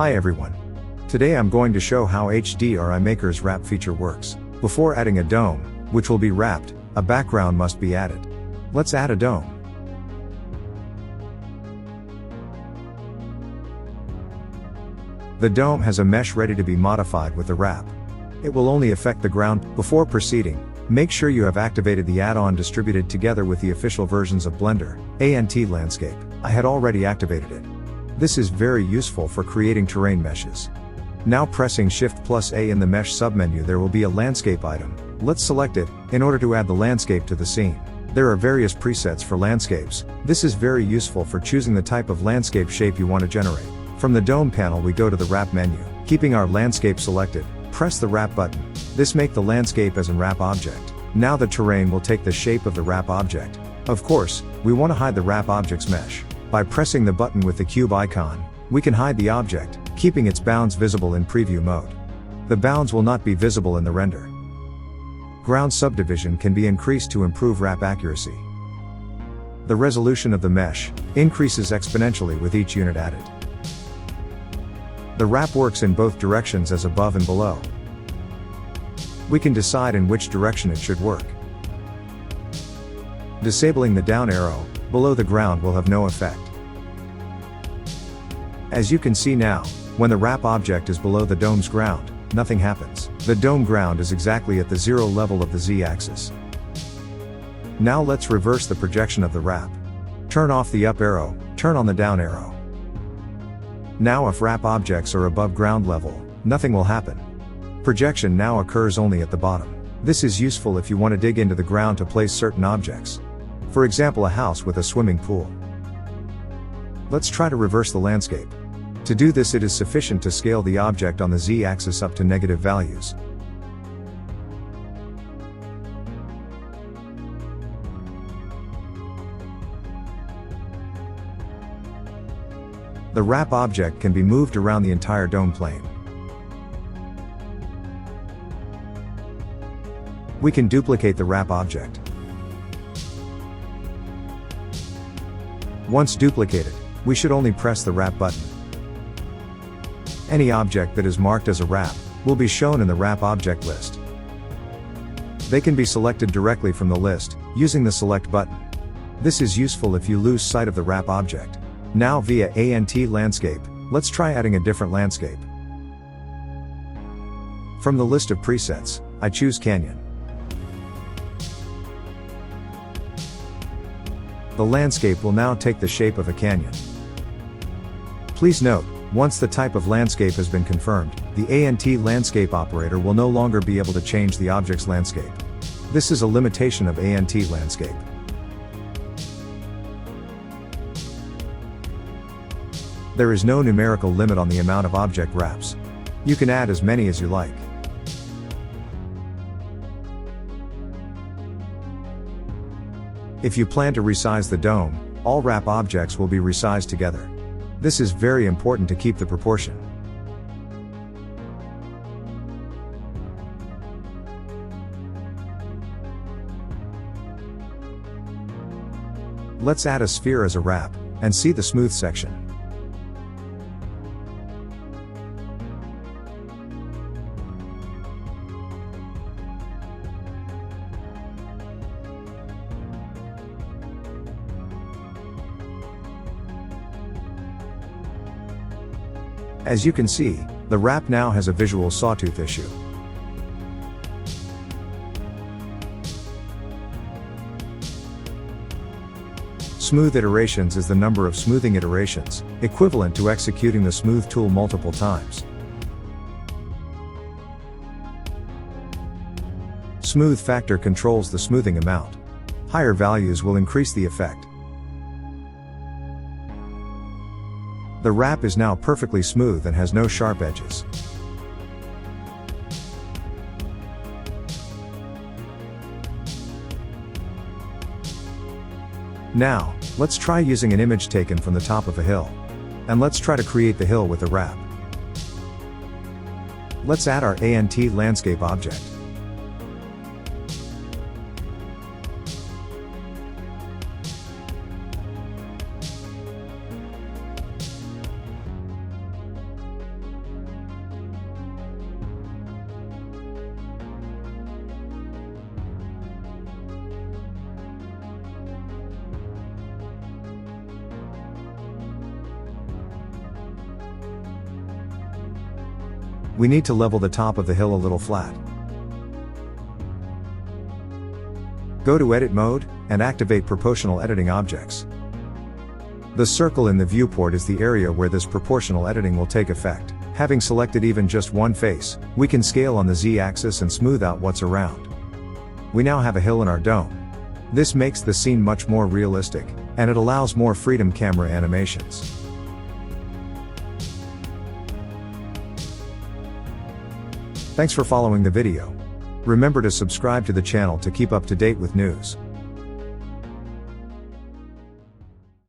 Hi everyone. Today I'm going to show how HDRi Maker's wrap feature works. Before adding a dome, which will be wrapped, a background must be added. Let's add a dome. The dome has a mesh ready to be modified with the wrap. It will only affect the ground. Before proceeding, make sure you have activated the add-on distributed together with the official versions of Blender, and Landscape. I had already activated it. This is very useful for creating terrain meshes. Now pressing Shift+A in the mesh submenu, there will be a landscape item. Let's select it, in order to add the landscape to the scene. There are various presets for landscapes. This is very useful for choosing the type of landscape shape you want to generate. From the dome panel we go to the wrap menu. Keeping our landscape selected, press the wrap button. This make the landscape as a wrap object. Now the terrain will take the shape of the wrap object. Of course, we want to hide the wrap object's mesh. By pressing the button with the cube icon, we can hide the object, keeping its bounds visible in preview mode. The bounds will not be visible in the render. Ground subdivision can be increased to improve wrap accuracy. The resolution of the mesh increases exponentially with each unit added. The wrap works in both directions as above and below. We can decide in which direction it should work. Disabling the down arrow below the ground will have no effect. As you can see now, when the wrap object is below the dome's ground, nothing happens. The dome ground is exactly at the 0 level of the z-axis. Now let's reverse the projection of the wrap. Turn off the up arrow, turn on the down arrow. Now if wrap objects are above ground level, nothing will happen. Projection now occurs only at the bottom. This is useful if you want to dig into the ground to place certain objects. For example, a house with a swimming pool. Let's try to reverse the landscape. To do this, it is sufficient to scale the object on the z-axis up to negative values. The wrap object can be moved around the entire dome plane. We can duplicate the wrap object. Once duplicated, we should only press the wrap button. Any object that is marked as a wrap will be shown in the wrap object list. They can be selected directly from the list, using the select button. This is useful if you lose sight of the wrap object. Now via Landscape, let's try adding a different landscape. From the list of presets, I choose Canyon. The landscape will now take the shape of a canyon. Please note, once the type of landscape has been confirmed, the landscape operator will no longer be able to change the object's landscape. This is a limitation of landscape. There is no numerical limit on the amount of object wraps. You can add as many as you like. If you plan to resize the dome, all wrap objects will be resized together. This is very important to keep the proportion. Let's add a sphere as a wrap, and see the smooth section. As you can see, the wrap now has a visual sawtooth issue. Smooth iterations is the number of smoothing iterations, equivalent to executing the smooth tool multiple times. Smooth factor controls the smoothing amount. Higher values will increase the effect. The wrap is now perfectly smooth and has no sharp edges. Now, let's try using an image taken from the top of a hill. And let's try to create the hill with a wrap. Let's add our landscape object. We need to level the top of the hill a little flat. Go to Edit Mode, and activate Proportional Editing Objects. The circle in the viewport is the area where this proportional editing will take effect. Having selected even just one face, we can scale on the Z-axis and smooth out what's around. We now have a hill in our dome. This makes the scene much more realistic, and it allows more freedom camera animations. Thanks for following the video. Remember to subscribe to the channel to keep up to date with news.